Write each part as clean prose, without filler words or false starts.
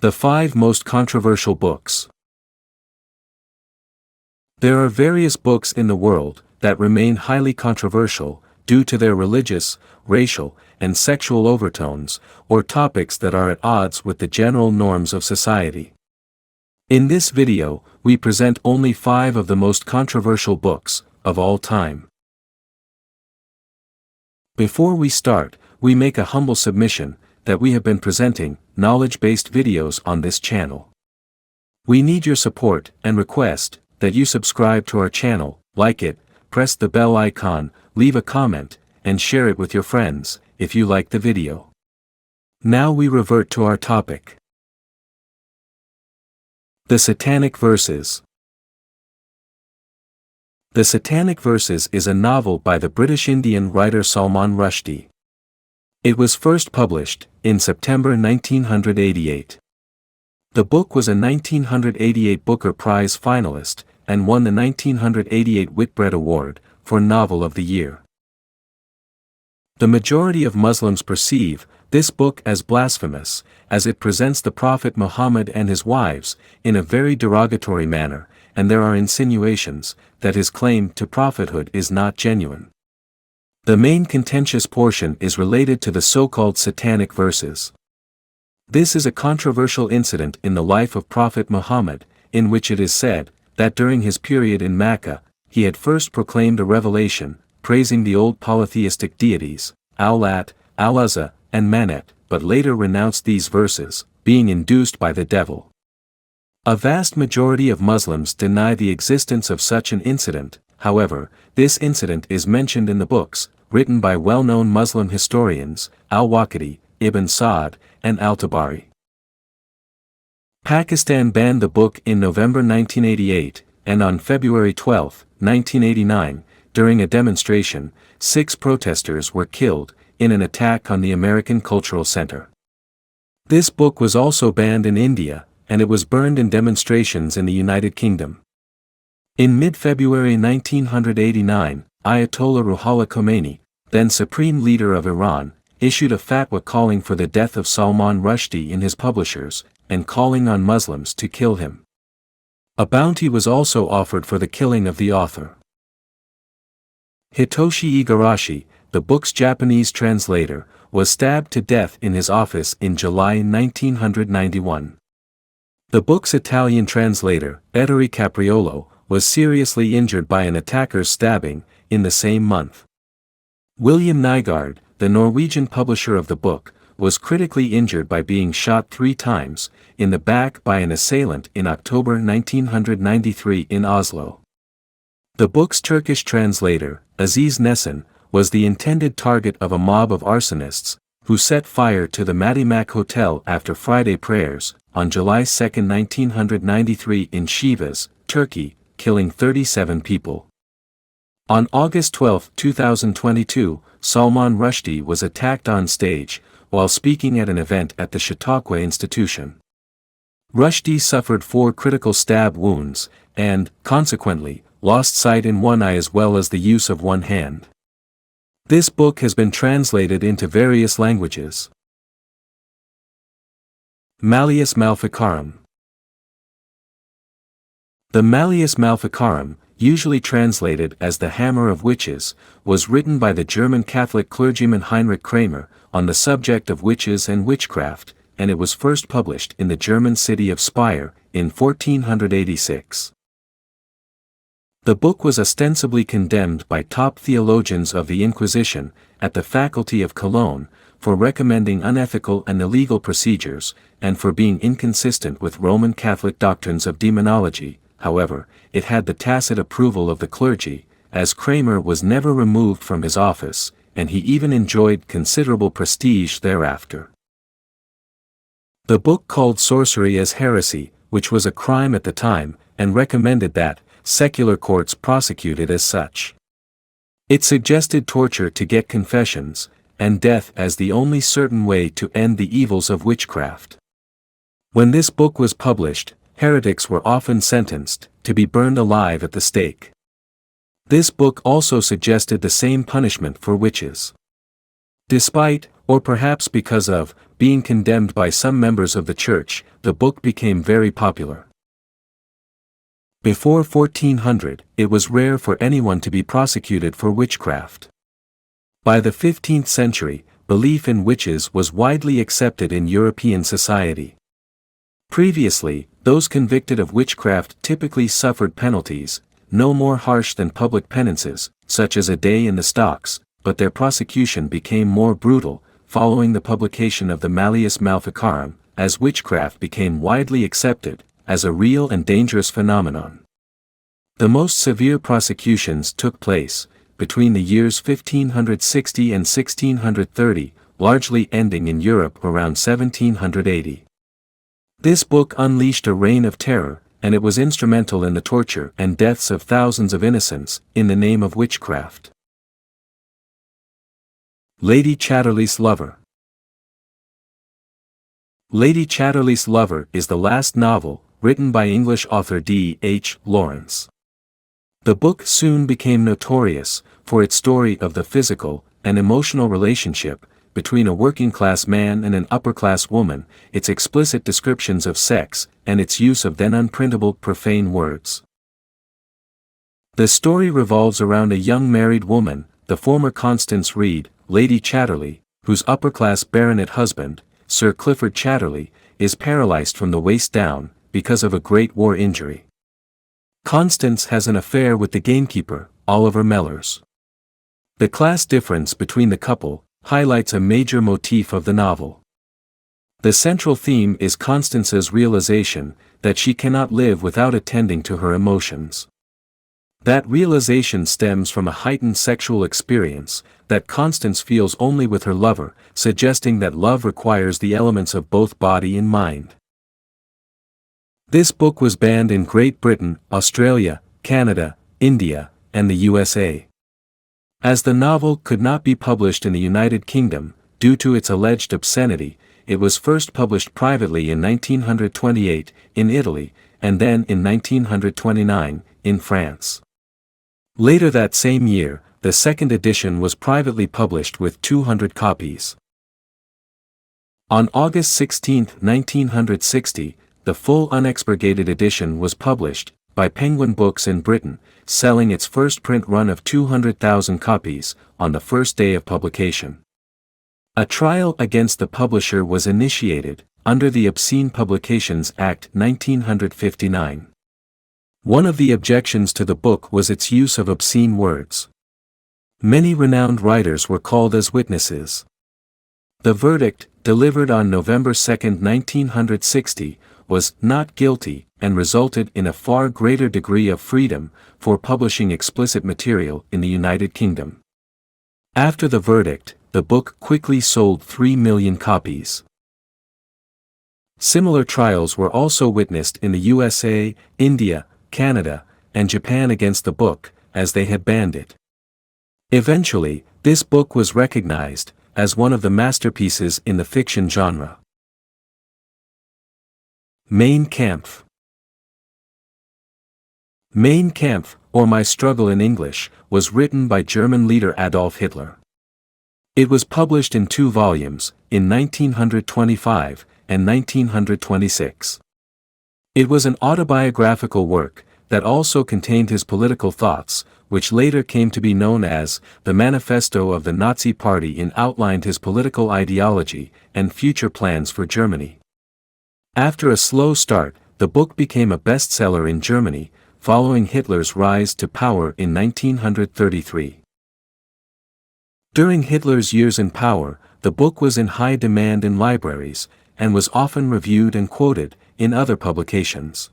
The 5 most controversial books. There are various books in the world that remain highly controversial due to their religious, racial, and sexual overtones, or topics that are at odds with the general norms of society. In this video, we present only 5 of the most controversial books of all time. Before we start, we make a humble submission that we have been presenting knowledge-based videos on this channel. We need your support and request that you subscribe to our channel, like it, press the bell icon, leave a comment, and share it with your friends if you like the video. Now we revert to our topic. The Satanic Verses. The Satanic Verses is a novel by the British Indian writer Salman Rushdi. It was first published in September 1988. The book was a 1988 Booker Prize finalist and won the 1988 Whitbread Award for Novel of the Year. The majority of Muslims perceive this book as blasphemous, as it presents the Prophet Muhammad and his wives in a very derogatory manner, and there are insinuations that his claim to prophethood is not genuine. The main contentious portion is related to the so-called Satanic Verses. This is a controversial incident in the life of Prophet Muhammad, in which it is said that during his period in Mecca, he had first proclaimed a revelation, praising the old polytheistic deities, Al-Lat, Al-Uzza, and Manat, but later renounced these verses, being induced by the devil. A vast majority of Muslims deny the existence of such an incident. However, this incident is mentioned in the books, written by well-known Muslim historians, Al-Waqidi, Ibn Sa'd, and Al-Tabari. Pakistan banned the book in November 1988, and on February 12, 1989, during a demonstration, 6 protesters were killed in an attack on the American Cultural Center. This book was also banned in India, and it was burned in demonstrations in the United Kingdom. In mid-February 1989, Ayatollah Ruhollah Khomeini, then Supreme Leader of Iran, issued a fatwa calling for the death of Salman Rushdie and his publishers, and calling on Muslims to kill him. A bounty was also offered for the killing of the author. Hitoshi Igarashi, the book's Japanese translator, was stabbed to death in his office in July 1991. The book's Italian translator, Ettore Capriolo, was seriously injured by an attacker's stabbing in the same month. William Nygaard, the Norwegian publisher of the book, was critically injured by being shot 3 times in the back by an assailant in October 1993 in Oslo. The book's Turkish translator, Aziz Nesin, was the intended target of a mob of arsonists who set fire to the Madimak Hotel after Friday prayers on July 2, 1993 in Sivas, Turkey, killing 37 people. On August 12, 2022, Salman Rushdie was attacked on stage while speaking at an event at the Chautauqua Institution. Rushdie suffered 4 critical stab wounds and, consequently, lost sight in one eye as well as the use of one hand. This book has been translated into various languages. Malleus Maleficarum. The Malleus Maleficarum, usually translated as the Hammer of Witches, was written by the German Catholic clergyman Heinrich Kramer on the subject of witches and witchcraft, and it was first published in the German city of Speyer in 1486. The book was ostensibly condemned by top theologians of the Inquisition at the faculty of Cologne for recommending unethical and illegal procedures and for being inconsistent with Roman Catholic doctrines of demonology. However, it had the tacit approval of the clergy, as Kramer was never removed from his office, and he even enjoyed considerable prestige thereafter. The book called sorcery as heresy, which was a crime at the time, and recommended that secular courts prosecute it as such. It suggested torture to get confessions, and death as the only certain way to end the evils of witchcraft. When this book was published, heretics were often sentenced to be burned alive at the stake. This book also suggested the same punishment for witches. Despite Or perhaps because of being condemned by some members of the church, the book became very popular. Before 1400, it was rare for anyone to be prosecuted for witchcraft. By the 15th century, belief in witches was widely accepted in European society. Previously, those convicted of witchcraft typically suffered penalties, no more harsh than public penances, such as a day in the stocks, but their prosecution became more brutal, following the publication of the Malleus Maleficarum, as witchcraft became widely accepted as a real and dangerous phenomenon. The most severe prosecutions took place between the years 1560 and 1630, largely ending in Europe around 1780. This book unleashed a reign of terror, and it was instrumental in the torture and deaths of thousands of innocents in the name of witchcraft. Lady Chatterley's Lover. Lady Chatterley's Lover is the last novel, written by English author D.H. Lawrence. The book soon became notorious for its story of the physical and emotional relationship between a working-class man and an upper-class woman, its explicit descriptions of sex, and its use of then unprintable profane words. The story revolves around a young married woman, the former Constance Reed, Lady Chatterley, whose upper-class baronet husband, Sir Clifford Chatterley, is paralyzed from the waist down because of a Great War injury. Constance has an affair with the gamekeeper, Oliver Mellors. The class difference between the couple highlights a major motif of the novel. The central theme is Constance's realization that she cannot live without attending to her emotions. That realization stems from a heightened sexual experience that Constance feels only with her lover, suggesting that love requires the elements of both body and mind. This book was banned in Great Britain, Australia, Canada, India, and the USA. As the novel could not be published in the United Kingdom, due to its alleged obscenity, it was first published privately in 1928, in Italy, and then in 1929, in France. Later that same year, the second edition was privately published with 200 copies. On August 16, 1960, the full unexpurgated edition was published by Penguin Books in Britain, selling its first print run of 200,000 copies on the first day of publication. A trial against the publisher was initiated under the Obscene Publications Act 1959. One of the objections to the book was its use of obscene words. Many renowned writers were called as witnesses. The verdict, delivered on November 2, 1960, was not guilty and resulted in a far greater degree of freedom for publishing explicit material in the United Kingdom. After the verdict, the book quickly sold 3 million copies. Similar trials were also witnessed in the USA, India, Canada, and Japan against the book, as they had banned it. Eventually, this book was recognized as one of the masterpieces in the fiction genre. Mein Kampf. Mein Kampf, or My Struggle in English, was written by German leader Adolf Hitler. It was published in 2 volumes, in 1925 and 1926. It was an autobiographical work that also contained his political thoughts, which later came to be known as the Manifesto of the Nazi Party, and outlined his political ideology and future plans for Germany. After a slow start, the book became a bestseller in Germany, following Hitler's rise to power in 1933. During Hitler's years in power, the book was in high demand in libraries, and was often reviewed and quoted in other publications.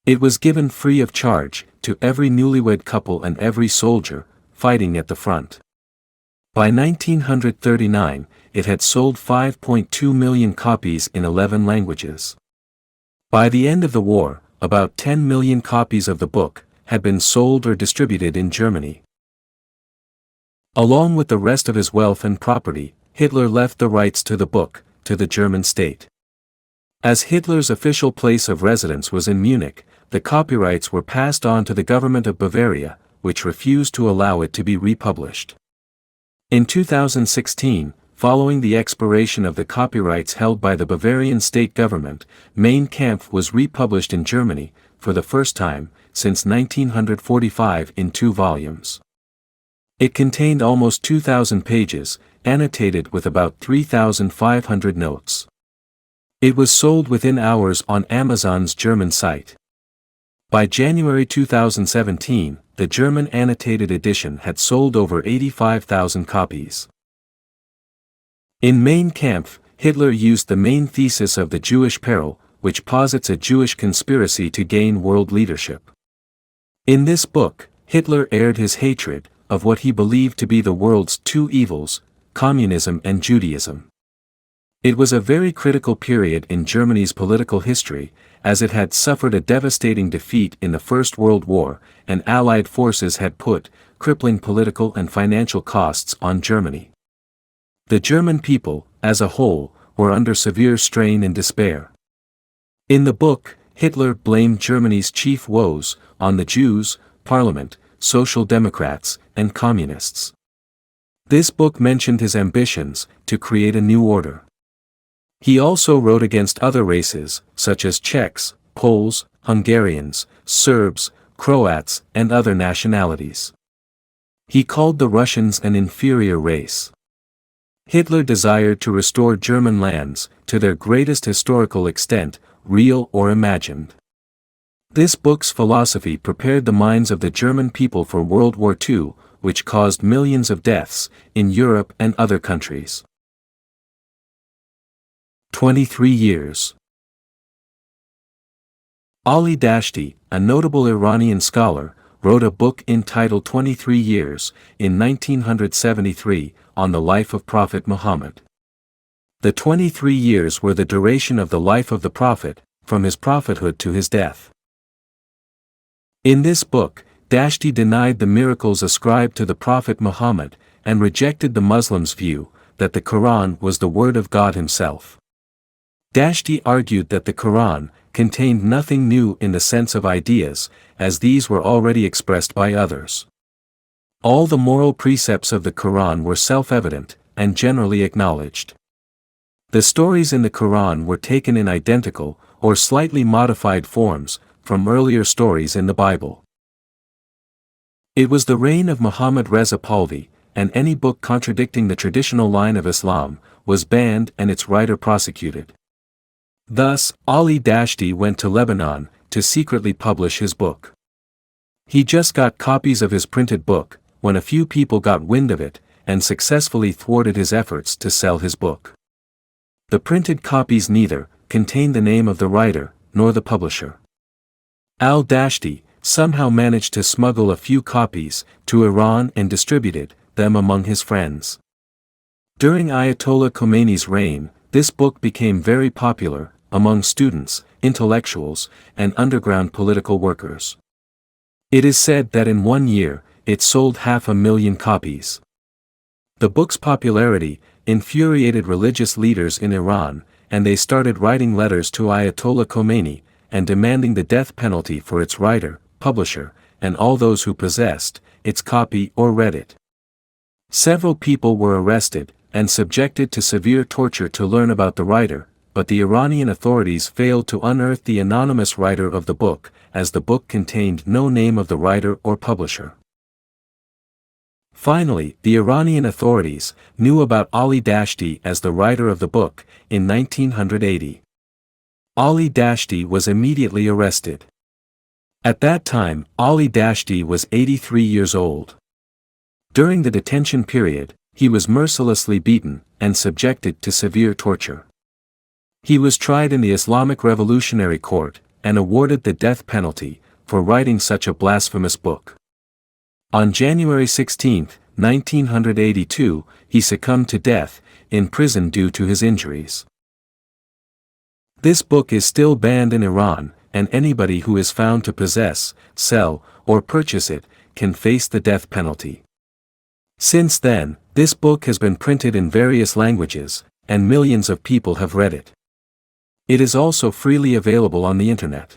It was given free of charge to every newlywed couple and every soldier fighting at the front. By 1939, it had sold 5.2 million copies in 11 languages. By the end of the war, about 10 million copies of the book had been sold or distributed in Germany. Along with the rest of his wealth and property, Hitler left the rights to the book to the German state. As Hitler's official place of residence was in Munich, the copyrights were passed on to the government of Bavaria, which refused to allow it to be republished. In 2016, following the expiration of the copyrights held by the Bavarian state government, Mein Kampf was republished in Germany, for the first time, since 1945 in 2 volumes. It contained almost 2,000 pages, annotated with about 3,500 notes. It was sold within hours on Amazon's German site. By January 2017, the German annotated edition had sold over 85,000 copies. In Mein Kampf, Hitler used the main thesis of the Jewish peril, which posits a Jewish conspiracy to gain world leadership. In this book, Hitler aired his hatred of what he believed to be the world's 2 evils, communism and Judaism. It was a very critical period in Germany's political history, as it had suffered a devastating defeat in the First World War, and Allied forces had put crippling political and financial costs on Germany. The German people, as a whole, were under severe strain and despair. In the book, Hitler blamed Germany's chief woes on the Jews, Parliament, Social Democrats, and Communists. This book mentioned his ambitions to create a new order. He also wrote against other races, such as Czechs, Poles, Hungarians, Serbs, Croats, and other nationalities. He called the Russians an inferior race. Hitler desired to restore German lands, to their greatest historical extent, real or imagined. This book's philosophy prepared the minds of the German people for World War II, which caused millions of deaths, in Europe and other countries. 23 years. Ali Dashti, a notable Iranian scholar, wrote a book entitled 23 Years, in 1973, on the life of Prophet Muhammad. The 23 years were the duration of the life of the Prophet, from his prophethood to his death. In this book, Dashti denied the miracles ascribed to the Prophet Muhammad, and rejected the Muslims' view, that the Quran was the word of God himself. Dashti argued that the Quran contained nothing new in the sense of ideas, as these were already expressed by others. All the moral precepts of the Quran were self-evident, and generally acknowledged. The stories in the Quran were taken in identical, or slightly modified forms, from earlier stories in the Bible. It was the reign of Muhammad Reza Pahlavi, and any book contradicting the traditional line of Islam was banned and its writer prosecuted. Thus, Ali Dashti went to Lebanon to secretly publish his book. He just got copies of his printed book, when a few people got wind of it, and successfully thwarted his efforts to sell his book. The printed copies neither contained the name of the writer, nor the publisher. Al-Dashti somehow managed to smuggle a few copies to Iran and distributed them among his friends. During Ayatollah Khomeini's reign, this book became very popular among students, intellectuals, and underground political workers. It is said that in 1 year, it sold 500,000 copies. The book's popularity infuriated religious leaders in Iran, and they started writing letters to Ayatollah Khomeini, and demanding the death penalty for its writer, publisher, and all those who possessed its copy or read it. Several people were arrested, and subjected to severe torture to learn about the writer, but the Iranian authorities failed to unearth the anonymous writer of the book, as the book contained no name of the writer or publisher. Finally, the Iranian authorities knew about Ali Dashti as the writer of the book, in 1980. Ali Dashti was immediately arrested. At that time, Ali Dashti was 83 years old. During the detention period, he was mercilessly beaten, and subjected to severe torture. He was tried in the Islamic Revolutionary Court, and awarded the death penalty, for writing such a blasphemous book. On January 16, 1982, he succumbed to death, in prison due to his injuries. This book is still banned in Iran, and anybody who is found to possess, sell, or purchase it, can face the death penalty. Since then, this book has been printed in various languages, and millions of people have read it. It is also freely available on the internet.